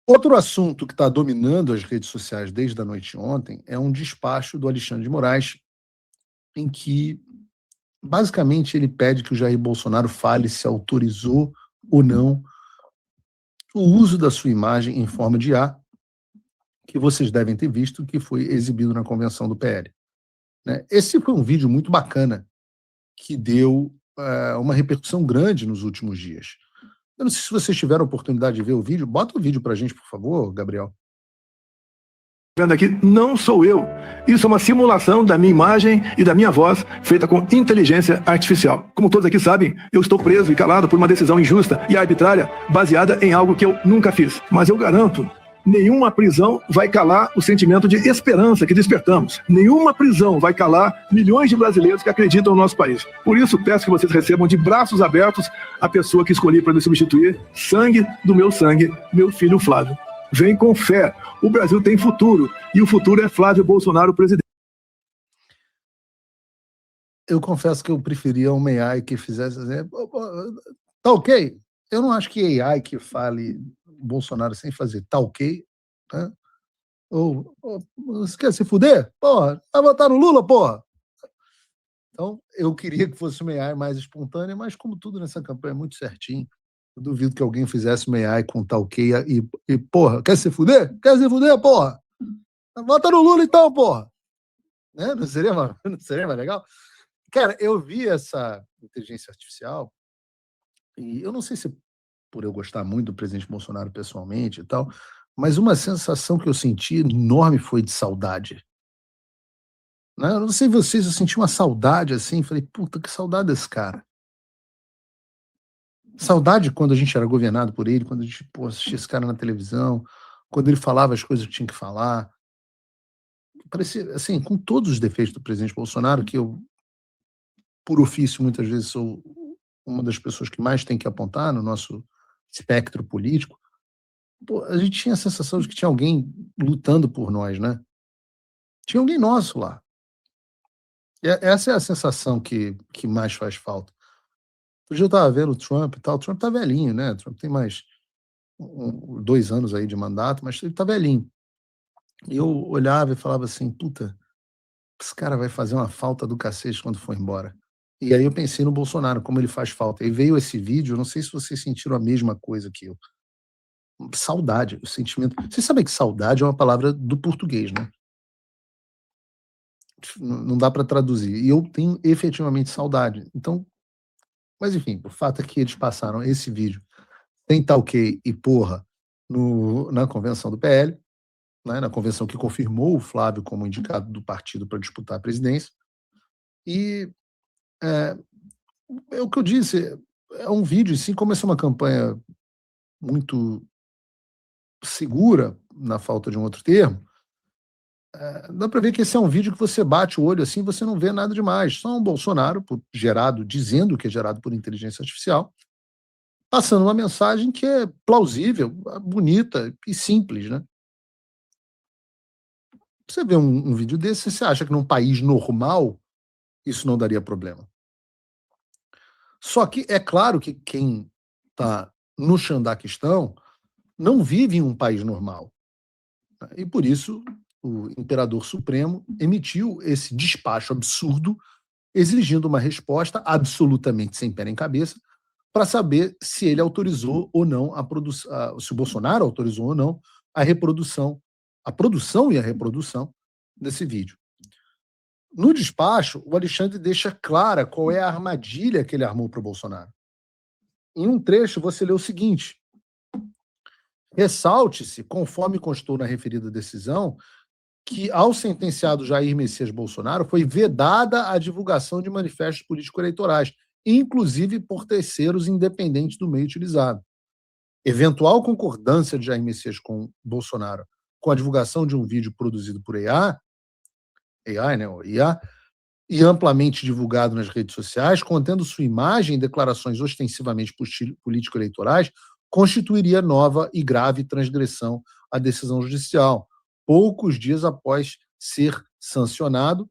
Outro assunto que está dominando as redes sociais desde a noite de ontem é um despacho do Alexandre de Moraes, em que, basicamente, ele pede que o Jair Bolsonaro fale se autorizou ou não o uso da sua imagem em forma de IA, que vocês devem ter visto, que foi exibido na convenção do PL. Né? Esse foi um vídeo muito bacana, que deu uma repercussão grande nos últimos dias. Eu não sei se vocês tiveram a oportunidade de ver o vídeo. Bota o vídeo para a gente, por favor, Gabriel. Vendo aqui, não sou eu. Isso é uma simulação da minha imagem e da minha voz feita com inteligência artificial. Como todos aqui sabem, eu estou preso e calado por uma decisão injusta e arbitrária baseada em algo que eu nunca fiz. Mas eu garanto, nenhuma prisão vai calar o sentimento de esperança que despertamos. Nenhuma prisão vai calar milhões de brasileiros que acreditam no nosso país. Por isso, peço que vocês recebam de braços abertos a pessoa que escolhi para me substituir, sangue do meu sangue, meu filho Flávio. Vem com fé. O Brasil tem futuro. E o futuro é Flávio Bolsonaro, presidente. Eu confesso que eu preferia uma AI que fizesse assim. Tá ok? Eu não acho que AI que fale Bolsonaro sem fazer tá ok, né? Você quer se fuder? Porra, vai votar no Lula, porra! Então, eu queria que fosse uma AI mais espontânea, mas como tudo nessa campanha é muito certinho, eu duvido que alguém fizesse uma AI com tá ok e porra, quer se fuder? Quer se fuder, porra? Vota no Lula então, porra! Né? Não seria mais legal? Cara, eu vi essa inteligência artificial e eu não sei se por eu gostar muito do presidente Bolsonaro pessoalmente e tal, mas uma sensação que eu senti enorme foi de saudade. Né? Eu não sei vocês, eu senti uma saudade assim, falei, puta, que saudade desse cara. Saudade quando a gente era governado por ele, quando a gente assistia esse cara na televisão, quando ele falava as coisas que tinha que falar. Parecia, assim, com todos os defeitos do presidente Bolsonaro, que eu, por ofício, muitas vezes sou uma das pessoas que mais tem que apontar no nosso espectro político, pô, a gente tinha a sensação de que tinha alguém lutando por nós, né? Tinha alguém nosso lá. Essa é a sensação que mais faz falta. Hoje eu estava vendo o Trump e tal, o Trump tá velhinho, né? O Trump tem mais 2 anos aí de mandato, mas ele tá velhinho. E eu olhava e falava assim, puta, esse cara vai fazer uma falta do cacete quando for embora. E aí eu pensei no Bolsonaro, como ele faz falta. E veio esse vídeo, eu não sei se vocês sentiram a mesma coisa que eu. Saudade, o sentimento. Vocês sabem que saudade é uma palavra do português, né? Não dá para traduzir. E eu tenho efetivamente saudade. Então, mas enfim, o fato é que eles passaram esse vídeo sem tá ok e porra na convenção do PL, né, na convenção que confirmou o Flávio como indicado do partido para disputar a presidência. E é o que eu disse, é um vídeo, assim, como essa é uma campanha muito segura, na falta de um outro termo, dá para ver que esse é um vídeo que você bate o olho assim, você não vê nada demais. Só um Bolsonaro dizendo que é gerado por inteligência artificial, passando uma mensagem que é plausível, bonita e simples, né? Você vê um vídeo desse, você acha que num país normal isso não daria problema. Só que é claro que quem está no Xandaquistão não vive em um país normal. Né? E por isso o Imperador Supremo emitiu esse despacho absurdo, exigindo uma resposta absolutamente sem pé nem cabeça, para saber se ele autorizou ou não se o Bolsonaro autorizou ou não a produção e a reprodução desse vídeo. No despacho, o Alexandre deixa clara qual é a armadilha que ele armou para o Bolsonaro. Em um trecho, você lê o seguinte: ressalte-se, conforme constou na referida decisão, que ao sentenciado Jair Messias Bolsonaro foi vedada a divulgação de manifestos político-eleitorais, inclusive por terceiros independentes do meio utilizado. Eventual concordância de Jair Messias com Bolsonaro com a divulgação de um vídeo produzido por AI, né, o IA, e amplamente divulgado nas redes sociais, contendo sua imagem e declarações ostensivamente político-eleitorais, constituiria nova e grave transgressão à decisão judicial, poucos dias após ser sancionado,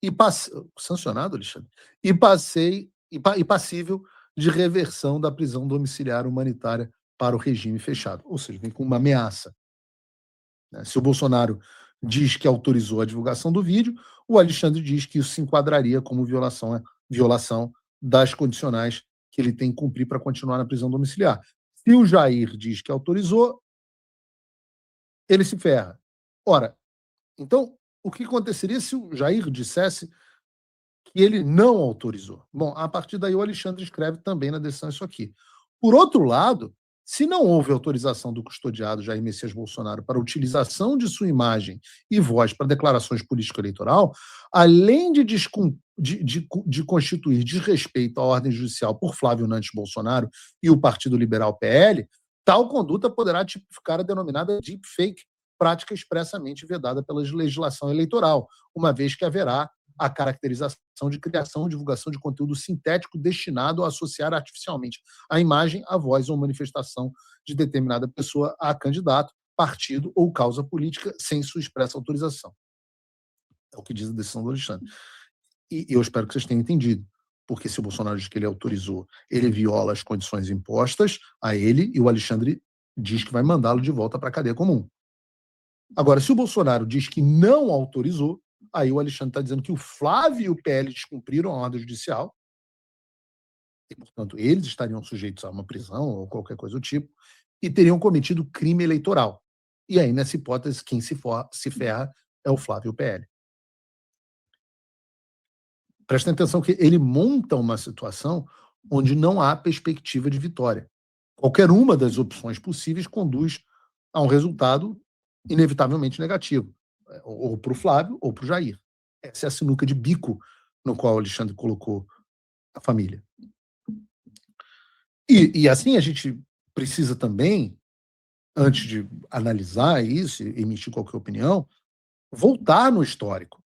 Alexandre, e passível de reversão da prisão domiciliar humanitária para o regime fechado. Ou seja, vem com uma ameaça. Né? Se o Bolsonaro diz que autorizou a divulgação do vídeo, o Alexandre diz que isso se enquadraria como violação das condicionais que ele tem que cumprir para continuar na prisão domiciliar. Se o Jair diz que autorizou, ele se ferra. Ora, então, o que aconteceria se o Jair dissesse que ele não autorizou? Bom, a partir daí o Alexandre escreve também na decisão isso aqui. Por outro lado, se não houve autorização do custodiado Jair Messias Bolsonaro para a utilização de sua imagem e voz para declarações político-eleitoral, além de constituir desrespeito à ordem judicial por Flávio Nantes Bolsonaro e o Partido Liberal PL, tal conduta poderá tipificar a denominada deepfake, prática expressamente vedada pela legislação eleitoral, uma vez que haverá a caracterização de criação e divulgação de conteúdo sintético destinado a associar artificialmente a imagem, a voz ou manifestação de determinada pessoa a candidato, partido ou causa política sem sua expressa autorização. É o que diz a decisão do Alexandre. E eu espero que vocês tenham entendido, porque se o Bolsonaro diz que ele autorizou, ele viola as condições impostas a ele e o Alexandre diz que vai mandá-lo de volta para a cadeia comum. Agora, se o Bolsonaro diz que não autorizou, aí o Alexandre está dizendo que o Flávio e o PL descumpriram a ordem judicial e, portanto, eles estariam sujeitos a uma prisão ou qualquer coisa do tipo e teriam cometido crime eleitoral. E aí, nessa hipótese, quem se ferra é o Flávio e o PL. Prestem atenção que ele monta uma situação onde não há perspectiva de vitória. Qualquer uma das opções possíveis conduz a um resultado inevitavelmente negativo, ou para o Flávio ou para o Jair. Essa é a sinuca de bico no qual o Alexandre colocou a família. E assim a gente precisa também, antes de analisar isso e emitir qualquer opinião, voltar no histórico.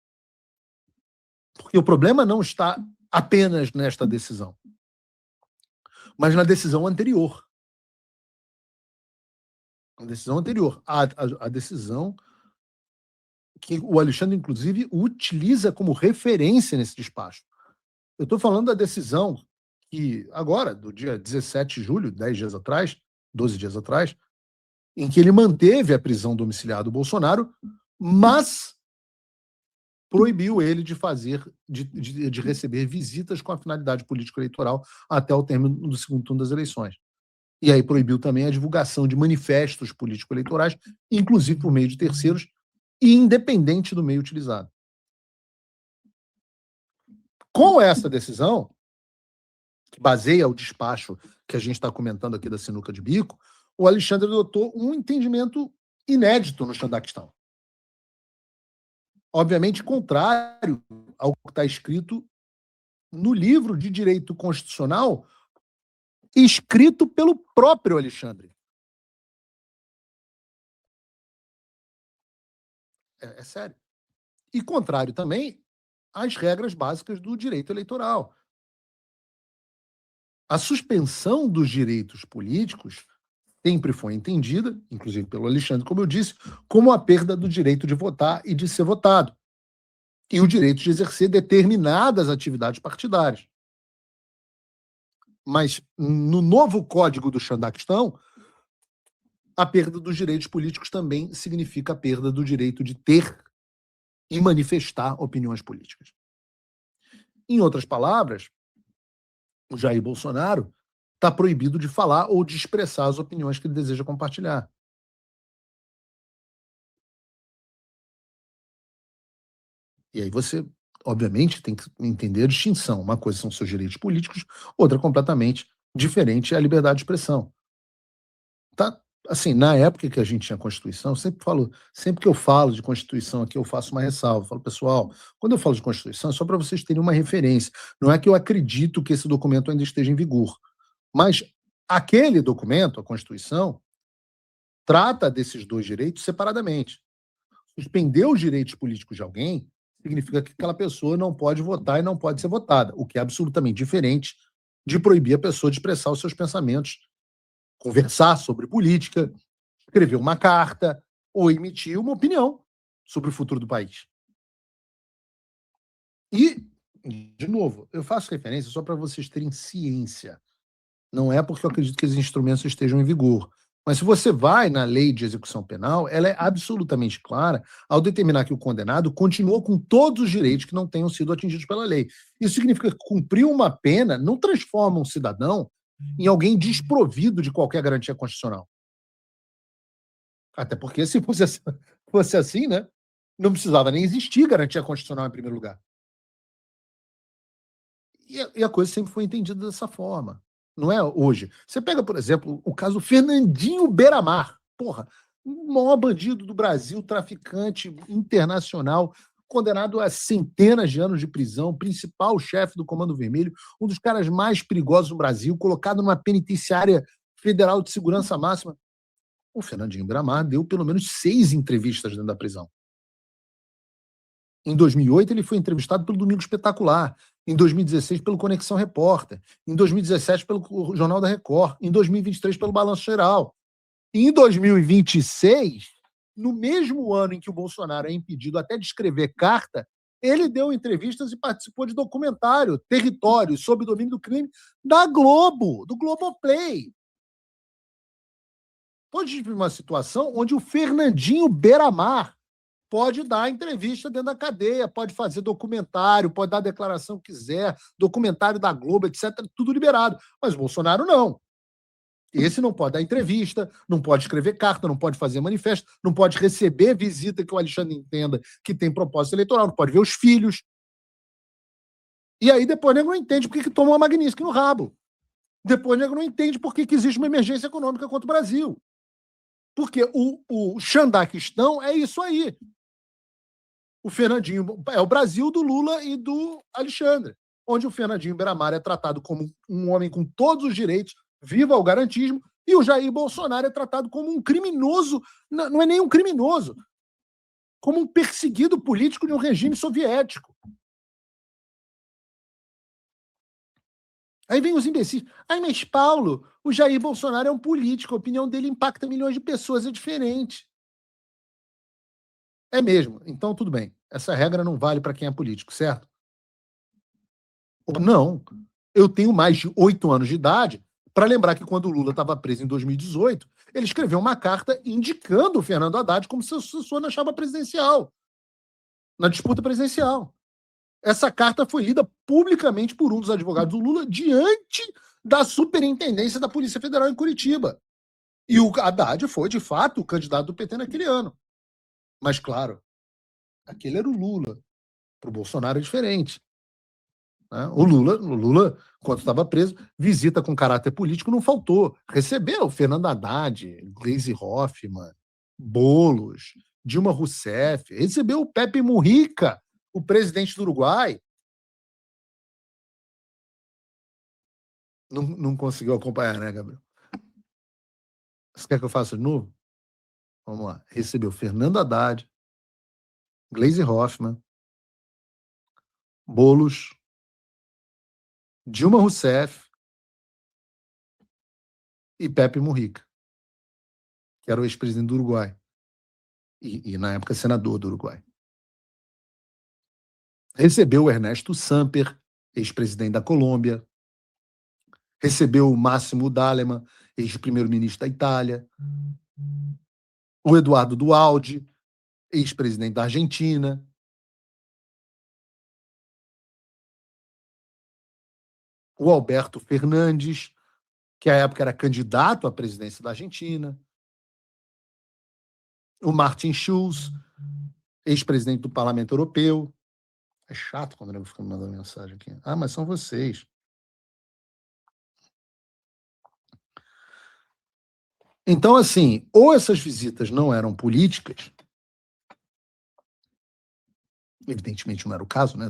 Porque o problema não está apenas nesta decisão, mas na decisão anterior. A decisão anterior. A decisão que o Alexandre, inclusive, utiliza como referência nesse despacho. Eu estou falando da decisão que, agora, do dia 17 de julho, 10 dias atrás, 12 dias atrás, em que ele manteve a prisão domiciliar do Bolsonaro, mas proibiu ele de receber visitas com a finalidade político-eleitoral até o término do segundo turno das eleições. E aí proibiu também a divulgação de manifestos político-eleitorais, inclusive por meio de terceiros, e independente do meio utilizado. Com essa decisão, que baseia o despacho que a gente está comentando aqui da sinuca de bico, o Alexandre adotou um entendimento inédito no Xandaquistão. Obviamente contrário ao que está escrito no livro de direito constitucional escrito pelo próprio Alexandre. É sério. E contrário também às regras básicas do direito eleitoral. A suspensão dos direitos políticos sempre foi entendida, inclusive pelo Alexandre, como eu disse, como a perda do direito de votar e de ser votado, e o direito de exercer determinadas atividades partidárias. Mas no novo Código do Xandaquistão, a perda dos direitos políticos também significa a perda do direito de ter e manifestar opiniões políticas. Em outras palavras, o Jair Bolsonaro está proibido de falar ou de expressar as opiniões que ele deseja compartilhar. E aí você, obviamente, tem que entender a distinção. Uma coisa são seus direitos políticos, outra completamente diferente é a liberdade de expressão. Tá? Assim, na época que a gente tinha Constituição, sempre que eu falo de Constituição aqui, eu faço uma ressalva. Eu falo, pessoal, quando eu falo de Constituição, é só para vocês terem uma referência. Não é que eu acredito que esse documento ainda esteja em vigor. Mas aquele documento, a Constituição, trata desses dois direitos separadamente. Suspender os direitos políticos de alguém significa que aquela pessoa não pode votar e não pode ser votada, o que é absolutamente diferente de proibir a pessoa de expressar os seus pensamentos, conversar sobre política, escrever uma carta ou emitir uma opinião sobre o futuro do país. E, de novo, eu faço referência só para vocês terem ciência. Não é porque eu acredito que esses instrumentos estejam em vigor. Mas se você vai na lei de execução penal, ela é absolutamente clara ao determinar que o condenado continua com todos os direitos que não tenham sido atingidos pela lei. Isso significa que cumprir uma pena não transforma um cidadão em alguém desprovido de qualquer garantia constitucional. Até porque, se fosse assim, né, não precisava nem existir garantia constitucional em primeiro lugar. E a coisa sempre foi entendida dessa forma. Não é hoje. Você pega, por exemplo, o caso Fernandinho Beiramar. Porra, o maior bandido do Brasil, traficante internacional, condenado a centenas de anos de prisão, principal chefe do Comando Vermelho, um dos caras mais perigosos do Brasil, colocado numa penitenciária federal de segurança máxima. O Fernandinho Beiramar deu pelo menos 6 entrevistas dentro da prisão. Em 2008, ele foi entrevistado pelo Domingo Espetacular. Em 2016, pelo Conexão Repórter. Em 2017, pelo Jornal da Record. Em 2023, pelo Balanço Geral. E em 2026, no mesmo ano em que o Bolsonaro é impedido até de escrever carta, ele deu entrevistas e participou de documentário, Território, sob o domínio do crime, da Globo, do Globoplay. Pode vir uma situação onde o Fernandinho Beiramar pode dar entrevista dentro da cadeia, pode fazer documentário, pode dar a declaração que quiser, documentário da Globo, etc., tudo liberado. Mas o Bolsonaro não. Esse não pode dar entrevista, não pode escrever carta, não pode fazer manifesto, não pode receber visita que o Alexandre entenda que tem propósito eleitoral, não pode ver os filhos. E aí depois o nego não entende por que toma uma Magnitsky no rabo. Depois o nego não entende por que existe uma emergência econômica contra o Brasil. Porque o Xandaquistão é isso aí. O Fernandinho é o Brasil do Lula e do Alexandre, onde o Fernandinho Beiramar é tratado como um homem com todos os direitos, viva o garantismo, e o Jair Bolsonaro é tratado como um criminoso, não é nem um criminoso, como um perseguido político de um regime soviético. Aí vem os imbecis. Ai, mas Paulo, o Jair Bolsonaro é um político, a opinião dele impacta milhões de pessoas, é diferente. É mesmo. Então, tudo bem. Essa regra não vale para quem é político, certo? Não. Eu tenho mais de 8 anos de idade para lembrar que quando o Lula estava preso em 2018, ele escreveu uma carta indicando o Fernando Haddad como seu sucessor na chapa presidencial, na disputa presidencial. Essa carta foi lida publicamente por um dos advogados do Lula diante da superintendência da Polícia Federal em Curitiba. E o Haddad foi, de fato, o candidato do PT naquele ano. Mas, claro, aquele era o Lula. Para o Bolsonaro é diferente. Né? O Lula, quando estava preso, visita com caráter político não faltou. Recebeu Fernando Haddad, Gleisi Hoffmann, Boulos, Dilma Rousseff, recebeu o Pepe Mujica, o presidente do Uruguai. Não conseguiu acompanhar, né, Gabriel? Você quer que eu faça de novo? Vamos lá. Recebeu Fernando Haddad, Gleisi Hoffmann, Boulos, Dilma Rousseff e Pepe Mujica, que era o ex-presidente do Uruguai. E, na época, senador do Uruguai. Recebeu o Ernesto Samper, ex-presidente da Colômbia. Recebeu o Máximo D'Alema, ex-primeiro-ministro da Itália. O Eduardo Dualdi, ex-presidente da Argentina. O Alberto Fernandes, que à época era candidato à presidência da Argentina. O Martin Schulz, ex-presidente do Parlamento Europeu. É chato quando eu fico mandando mensagem aqui. Ah, mas são vocês. Então, assim, ou essas visitas não eram políticas, evidentemente não era o caso, né?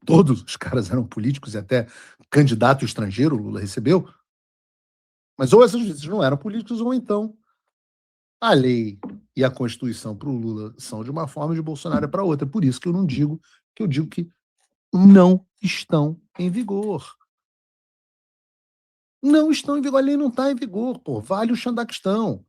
Todos os caras eram políticos e até candidato estrangeiro o Lula recebeu, mas ou essas visitas não eram políticas, ou então a lei e a Constituição para o Lula são de uma forma e de Bolsonaro é para outra. Por isso que eu digo que não estão em vigor. Não estão em vigor, a lei não está em vigor, pô. Vale o Xandaquistão.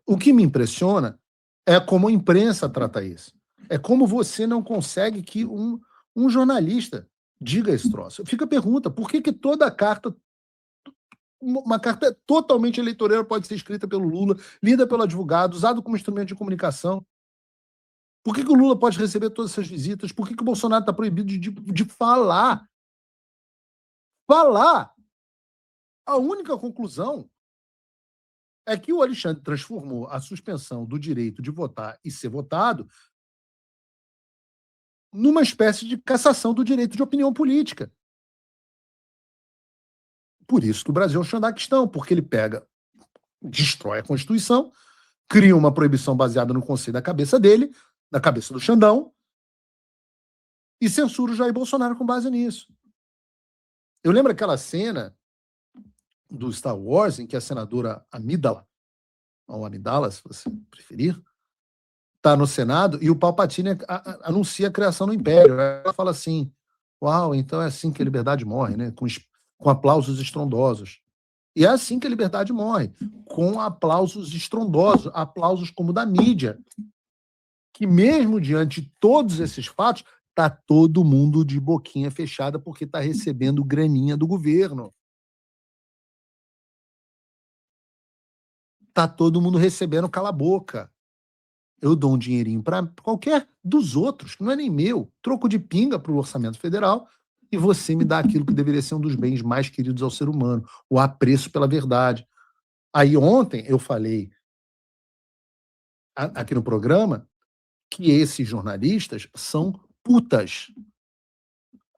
O que me impressiona é como a imprensa trata isso. É como você não consegue que um jornalista Diga esse troço. Fica a pergunta, por que toda carta, uma carta totalmente eleitoreira pode ser escrita pelo Lula, lida pelo advogado, usado como instrumento de comunicação? Por que o Lula pode receber todas essas visitas? Por que o Bolsonaro está proibido de falar? Falar! A única conclusão é que o Alexandre transformou a suspensão do direito de votar e ser votado numa espécie de cassação do direito de opinião política. Por isso que o Brasil é um chandaquistão, porque ele pega, destrói a Constituição, cria uma proibição baseada no conselho da cabeça dele, da cabeça do Xandão, e censura o Jair Bolsonaro com base nisso. Eu lembro aquela cena do Star Wars em que a senadora Amidala, ou Amidala, se você preferir, está no Senado e o Palpatine anuncia a criação do Império. Ela fala assim, uau, então é assim que a liberdade morre, né? Com aplausos estrondosos. E é assim que a liberdade morre, com aplausos estrondosos, aplausos como da mídia, que mesmo diante de todos esses fatos, está todo mundo de boquinha fechada porque está recebendo graninha do governo. Está todo mundo recebendo cala a boca. Eu dou um dinheirinho para qualquer dos outros, que não é nem meu, troco de pinga para o orçamento federal, e você me dá aquilo que deveria ser um dos bens mais queridos ao ser humano, o apreço pela verdade. Aí ontem eu falei aqui no programa que esses jornalistas são putas.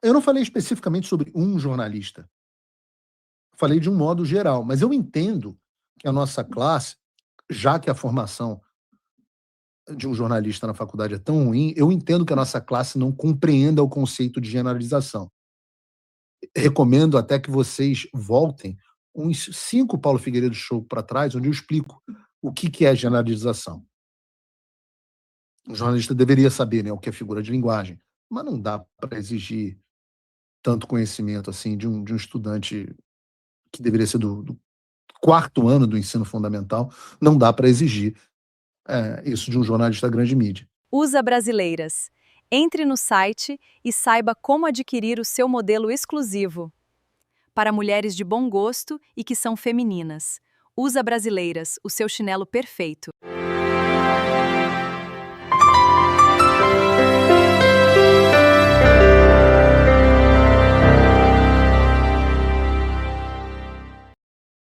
Eu não falei especificamente sobre um jornalista. Falei de um modo geral, mas eu entendo que a nossa classe, já que a formação de um jornalista na faculdade é tão ruim, eu entendo que a nossa classe não compreenda o conceito de generalização. Recomendo até que vocês voltem uns 5 Paulo Figueiredo Show para trás, onde eu explico o que é generalização. O jornalista deveria saber, né, o que é figura de linguagem, mas não dá para exigir tanto conhecimento assim de um estudante que deveria ser do 4º ano do ensino fundamental, não dá para exigir isso de um jornalista grande mídia. USA Brasileiras. Entre no site e saiba como adquirir o seu modelo exclusivo. Para mulheres de bom gosto e que são femininas. USA Brasileiras, o seu chinelo perfeito.